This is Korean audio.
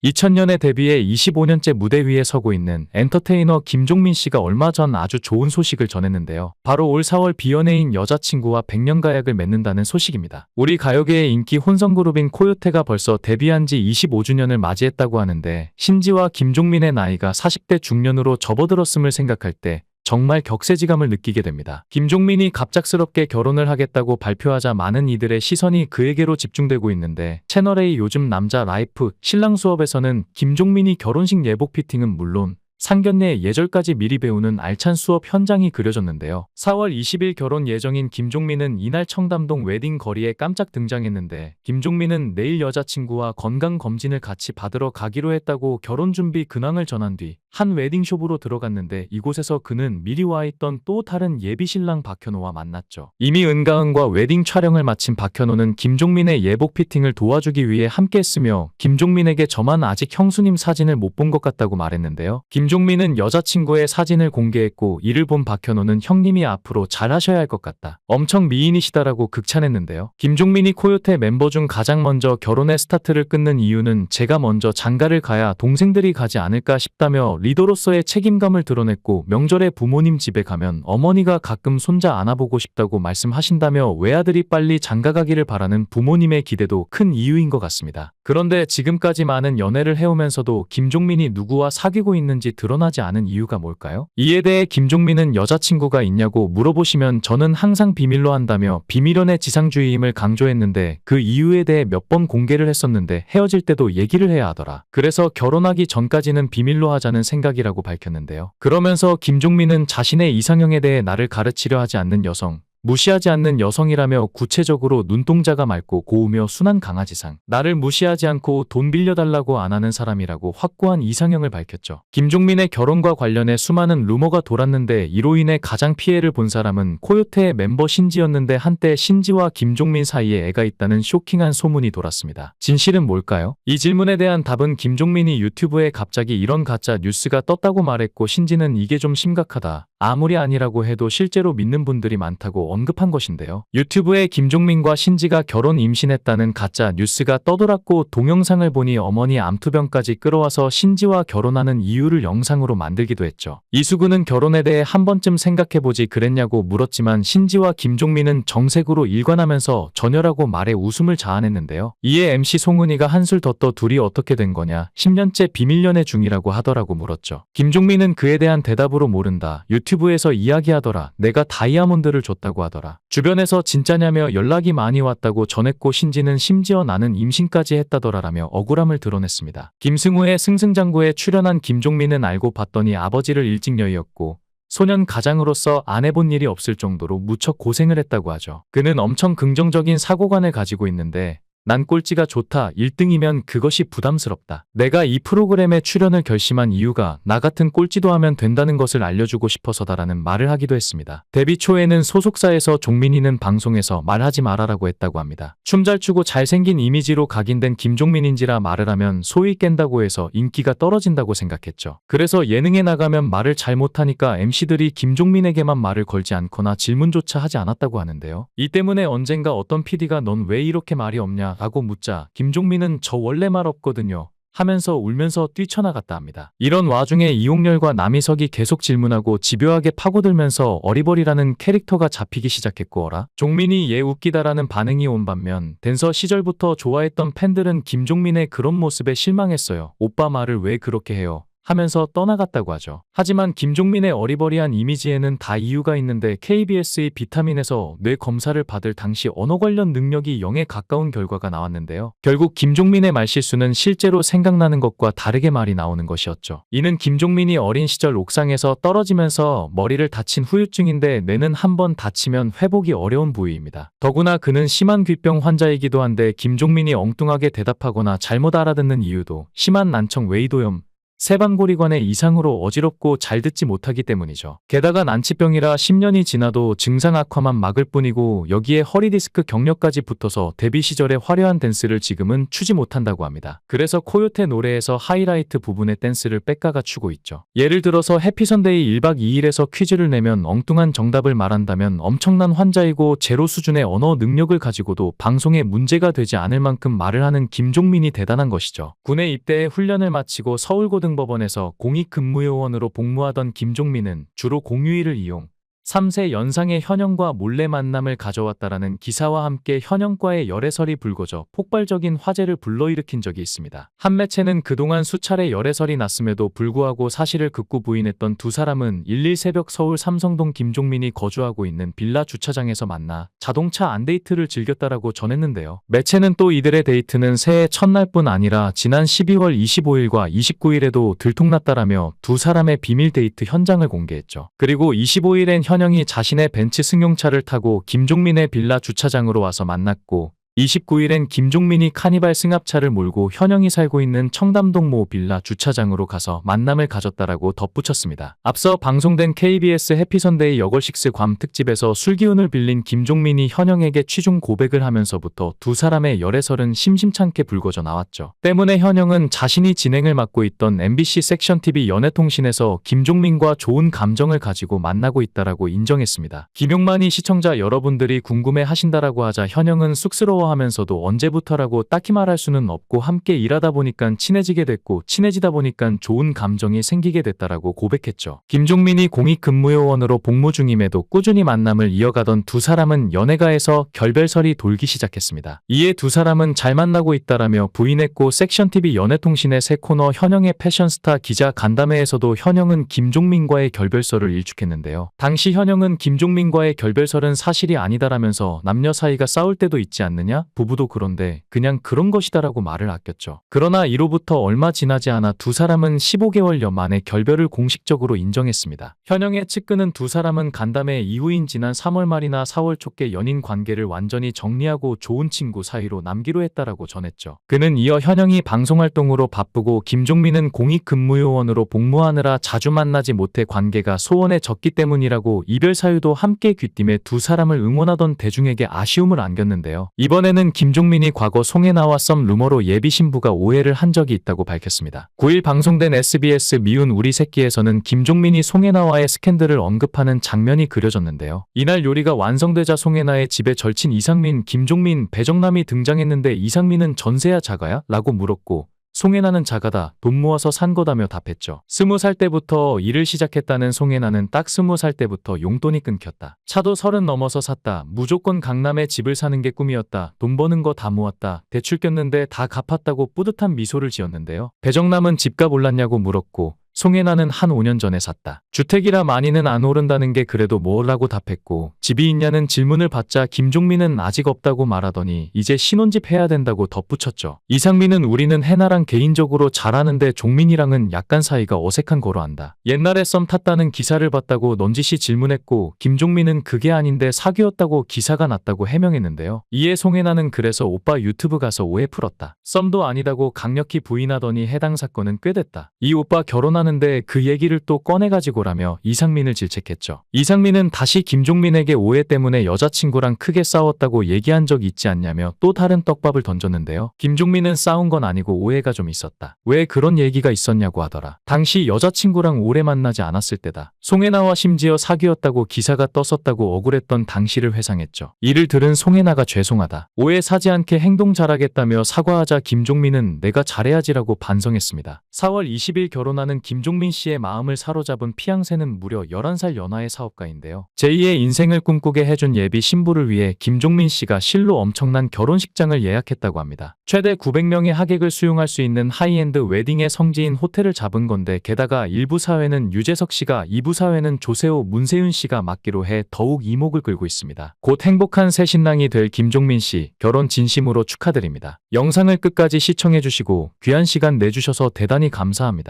2000년에 데뷔해 25년째 무대 위에 서고 있는 엔터테이너 김종민 씨가 얼마 전 아주 좋은 소식을 전했는데요. 바로 올 4월 비연예인 여자친구와 100년 가약을 맺는다는 소식입니다. 우리 가요계의 인기 혼성그룹인 코요테가 벌써 데뷔한 지 25주년을 맞이했다고 하는데, 신지와 김종민의 나이가 40대 중년으로 접어들었음을 생각할 때 정말 격세지감을 느끼게 됩니다. 김종민이 갑작스럽게 결혼을 하겠다고 발표하자 많은 이들의 시선이 그에게로 집중되고 있는데, 채널A 요즘 남자 라이프 신랑 수업에서는 김종민이 결혼식 예복 피팅은 물론 상견례 예절까지 미리 배우는 알찬 수업 현장이 그려졌는데요. 4월 20일 결혼 예정인 김종민은 이날 청담동 웨딩 거리에 깜짝 등장했는데, 김종민은 내일 여자친구와 건강검진을 같이 받으러 가기로 했다고 결혼 준비 근황을 전한 뒤 한 웨딩숍으로 들어갔는데, 이곳에서 그는 미리 와 있던 또 다른 예비신랑 박현호와 만났죠. 이미 은가은과 웨딩 촬영을 마친 박현호는 김종민의 예복 피팅을 도와주기 위해 함께했으며, 김종민에게 저만 아직 형수님 사진을 못 본 것 같다고 말했는데요. 김종민은 여자친구의 사진을 공개했고, 이를 본 박현호는 형님이 앞으로 잘하셔야 할 것 같다, 엄청 미인이시다라고 극찬했는데요. 김종민이 코요테 멤버 중 가장 먼저 결혼의 스타트를 끊는 이유는 제가 먼저 장가를 가야 동생들이 가지 않을까 싶다며 리더로서의 책임감을 드러냈고, 명절에 부모님 집에 가면 어머니가 가끔 손자 안아보고 싶다고 말씀하신다며 외아들이 빨리 장가가기를 바라는 부모님의 기대도 큰 이유인 것 같습니다. 그런데 지금까지 많은 연애를 해오면서도 김종민이 누구와 사귀고 있는지 드러나지 않은 이유가 뭘까요? 이에 대해 김종민은 여자친구가 있냐고 물어보시면 저는 항상 비밀로 한다며 비밀연애 지상주의임을 강조했는데, 그 이유에 대해 몇 번 공개를 했었는데 헤어질 때도 얘기를 해야 하더라, 그래서 결혼하기 전까지는 비밀로 하자는 생각이라고 밝혔는데요. 그러면서 김종민은 자신의 이상형에 대해 나를 가르치려 하지 않는 여성, 무시하지 않는 여성이라며 구체적으로 눈동자가 맑고 고우며 순한 강아지상, 나를 무시하지 않고 돈 빌려달라고 안 하는 사람이라고 확고한 이상형을 밝혔죠. 김종민의 결혼과 관련해 수많은 루머가 돌았는데, 이로 인해 가장 피해를 본 사람은 코요테의 멤버 신지였는데, 한때 신지와 김종민 사이에 애가 있다는 쇼킹한 소문이 돌았습니다. 진실은 뭘까요? 이 질문에 대한 답은 김종민이 유튜브에 갑자기 이런 가짜 뉴스가 떴다고 말했고, 신지는 이게 좀 심각하다, 아무리 아니라고 해도 실제로 믿는 분들이 많다고 언급한 것인데요. 유튜브에 김종민과 신지가 결혼 임신했다는 가짜 뉴스가 떠돌았고, 동영상을 보니 어머니 암투병까지 끌어와서 신지와 결혼하는 이유를 영상으로 만들기도 했죠. 이수근은 결혼에 대해 한 번쯤 생각해보지 그랬냐고 물었지만, 신지와 김종민은 정색으로 일관하면서 전혀라고 말해 웃음을 자아냈는데요. 이에 MC 송은이가 한술 더 떠 둘이 어떻게 된 거냐, 10년째 비밀연애 중이라고 하더라고 물었죠. 김종민은 그에 대한 대답으로 모른다, 유튜브에서 이야기하더라, 내가 다이아몬드를 줬다고 하더라, 주변에서 진짜냐며 연락이 많이 왔다고 전했고, 신지는 심지어 나는 임신까지 했다더라라며 억울함을 드러냈습니다. 김승우의 승승장구에 출연한 김종민은 알고 봤더니 아버지를 일찍 여의었고, 소년 가장으로서 안 해본 일이 없을 정도로 무척 고생을 했다고 하죠. 그는 엄청 긍정적인 사고관을 가지고 있는데, 난 꼴찌가 좋다, 1등이면 그것이 부담스럽다, 내가 이 프로그램에 출연을 결심한 이유가 나 같은 꼴찌도 하면 된다는 것을 알려주고 싶어서다라는 말을 하기도 했습니다. 데뷔 초에는 소속사에서 종민이는 방송에서 말하지 말아라고 했다고 합니다. 춤 잘 추고 잘생긴 이미지로 각인된 김종민인지라 말을 하면 소위 깬다고 해서 인기가 떨어진다고 생각했죠. 그래서 예능에 나가면 말을 잘 못하니까 MC들이 김종민에게만 말을 걸지 않거나 질문조차 하지 않았다고 하는데요. 이 때문에 언젠가 어떤 PD가 넌 왜 이렇게 말이 없냐 라고 묻자, 김종민은 저 원래 말 없거든요 하면서 울면서 뛰쳐나갔다 합니다. 이런 와중에 이용렬과 남희석이 계속 질문하고 집요하게 파고들면서 어리버리라는 캐릭터가 잡히기 시작했고, 어라? 종민이 얘 웃기다라는 반응이 온 반면, 댄서 시절부터 좋아했던 팬들은 김종민의 그런 모습에 실망했어요. 오빠 말을 왜 그렇게 해요? 하면서 떠나갔다고 하죠. 하지만 김종민의 어리버리한 이미지에는 다 이유가 있는데, KBS의 비타민에서 뇌 검사를 받을 당시 언어 관련 능력이 0에 가까운 결과가 나왔는데요. 결국 김종민의 말실수는 실제로 생각나는 것과 다르게 말이 나오는 것이었죠. 이는 김종민이 어린 시절 옥상에서 떨어지면서 머리를 다친 후유증인데, 뇌는 한번 다치면 회복이 어려운 부위입니다. 더구나 그는 심한 귀병 환자이기도 한데, 김종민이 엉뚱하게 대답하거나 잘못 알아듣는 이유도 심한 난청 웨이도염, 세방고리관의 이상으로 어지럽고 잘 듣지 못하기 때문이죠. 게다가 난치병이라 10년이 지나도 증상 악화만 막을 뿐이고 여기에 허리디스크 경력까지 붙어서 데뷔 시절의 화려한 댄스를 지금은 추지 못한다고 합니다. 그래서 코요테 노래에서 하이라이트 부분의 댄스를 빽가가 추고 있죠. 예를 들어서 해피선데이 1박 2일에서 퀴즈를 내면 엉뚱한 정답을 말한다면 엄청난 환자이고 제로 수준의 언어 능력을 가지고도 방송에 문제가 되지 않을 만큼 말을 하는 김종민이 대단한 것이죠. 군에 입대해 훈련을 마치고 서울고등법원에서 공익근무요원으로 복무하던 김종민은 주로 공휴일을 이용 3세 연상의 현영과 몰래 만남을 가져왔다라는 기사와 함께 현영과의 열애설이 불거져 폭발적인 화제를 불러일으킨 적이 있습니다. 한 매체는 그동안 수차례 열애설이 났음에도 불구하고 사실을 극구 부인했던 두 사람은 1일 새벽 서울 삼성동 김종민이 거주하고 있는 빌라 주차장에서 만나 자동차 안데이트를 즐겼다라고 전했는데요. 매체는 또 이들의 데이트는 새해 첫날뿐 아니라 지난 12월 25일과 29일에도 들통났다라며 두 사람의 비밀 데이트 현장을 공개했죠. 그리고 25일엔 현영이 자신의 벤츠 승용차를 타고 김종민의 빌라 주차장으로 와서 만났고 29일엔 김종민이 카니발 승합차를 몰고 현영이 살고 있는 청담동 모 빌라 주차장으로 가서 만남을 가졌다라고 덧붙였습니다. 앞서 방송된 KBS 해피선데이 여걸식스 괌 특집에서 술기운을 빌린 김종민이 현영에게 취중 고백을 하면서부터 두 사람의 열애설은 심심찮게 불거져 나왔죠. 때문에 현영은 자신이 진행을 맡고 있던 MBC 섹션TV 연애통신에서 김종민과 좋은 감정을 가지고 만나고 있다라고 인정했습니다. 김용만이 시청자 여러분들이 궁금해 하신다라고 하자 현영은 쑥스러워하면서도 언제부터라고 딱히 말할 수는 없고 함께 일하다 보니까 친해지게 됐고 친해지다 보니까 좋은 감정이 생기게 됐다라고 고백했죠. 김종민이 공익근무요원으로 복무 중임에도 꾸준히 만남을 이어가던 두 사람은 연애가에서 결별설이 돌기 시작했습니다. 이에 두 사람은 잘 만나고 있다라며 부인했고 섹션TV 연애통신의 새 코너 현영의 패션스타 기자 간담회에서도 현영은 김종민과의 결별설을 일축했는데요. 당시 현영은 김종민과의 결별설은 사실이 아니다라면서 남녀 사이가 싸울 때도 있지 않느냐? 부부도 그런데 그냥 그런 것이다라고 말을 아꼈죠. 그러나 이로부터 얼마 지나지 않아 두 사람은 15개월여 만에 결별을 공식적으로 인정했습니다. 현영의 측근은 두 사람은 간담회 이후인 지난 3월 말이나 4월 초께 연인 관계를 완전히 정리하고 좋은 친구 사이로 남기로 했다라고 전했죠. 그는 이어 현영이 방송활동으로 바쁘고 김종민은 공익근무요원으로 복무하느라 자주 만나지 못해 관계가 소원해졌기 때문이라고 이별 사유도 함께 귀띔해 두 사람을 응원하던 대중에게 아쉬움을 안겼는데요. 이번에는 김종민이 과거 송혜나와 썸 루머로 예비 신부가 오해를 한 적이 있다고 밝혔습니다. 9일 방송된 SBS 미운 우리 새끼에서는 김종민이 송혜나와의 스캔들을 언급하는 장면이 그려졌는데요. 이날 요리가 완성되자 송혜나의 집에 절친 이상민, 김종민, 배정남이 등장했는데 이상민은 전세야 자가야? 라고 물었고 송혜나는 자가다, 돈 모아서 산 거다며 답했죠. 20살 때부터 일을 시작했다는 송혜나는 딱 20살 때부터 용돈이 끊겼다. 차도 30 넘어서 샀다. 무조건 강남에 집을 사는 게 꿈이었다. 돈 버는 거 다 모았다. 대출 꼈는데 다 갚았다고 뿌듯한 미소를 지었는데요. 배정남은 집값 올랐냐고 물었고 송혜나는 한 5년 전에 샀다. 주택이라 많이는 안 오른다는 게 그래도 뭐라고 답했고 집이 있냐는 질문을 받자 김종민은 아직 없다고 말하더니 이제 신혼집 해야 된다고 덧붙였죠. 이상민은 우리는 해나랑 개인적으로 잘 아는데 종민이랑은 약간 사이가 어색한 거로 안다. 옛날에 썸 탔다는 기사를 봤다고 넌지시 질문했고 김종민은 그게 아닌데 사귀었다고 기사가 났다고 해명했는데요. 이에 송혜나는 그래서 오빠 유튜브 가서 오해 풀었다. 썸도 아니다고 강력히 부인하더니 해당 사건은 꽤 됐다. 이 오빠 결혼하는데 그 얘기를 또 꺼내가지고라며 이상민을 질책했죠. 이상민은 다시 김종민에게 오해 때문에 여자친구랑 크게 싸웠다고 얘기한 적 있지 않냐며 또 다른 떡밥을 던졌는데요. 김종민은 싸운 건 아니고 오해가 좀 있었다. 왜 그런 얘기가 있었냐고 하더라. 당시 여자친구랑 오래 만나지 않았을 때다. 송혜나와 심지어 사귀었다고 기사가 떴었다고 억울했던 당시를 회상했죠. 이를 들은 송혜나가 죄송하다. 오해 사지 않게 행동 잘하겠다며 사과하자 김종민은 내가 잘해야지라고 반성했습니다. 4월 20일 결혼하는 김종민 씨의 마음을 사로잡은 피앙새는 무려 11살 연하의 사업가인데요. 제2의 인생을 꿈꾸게 해준 예비 신부를 위해 김종민 씨가 실로 엄청난 결혼식장을 예약했다고 합니다. 최대 900명의 하객을 수용할 수 있는 하이엔드 웨딩의 성지인 호텔을 잡은 건데 게다가 1부 사회는 유재석 씨가 2부 사회는 조세호, 문세윤 씨가 맡기로 해 더욱 이목을 끌고 있습니다. 곧 행복한 새 신랑이 될 김종민 씨, 결혼 진심으로 축하드립니다. 영상을 끝까지 시청해주시고 귀한 시간 내주셔서 대단히 감사합니다.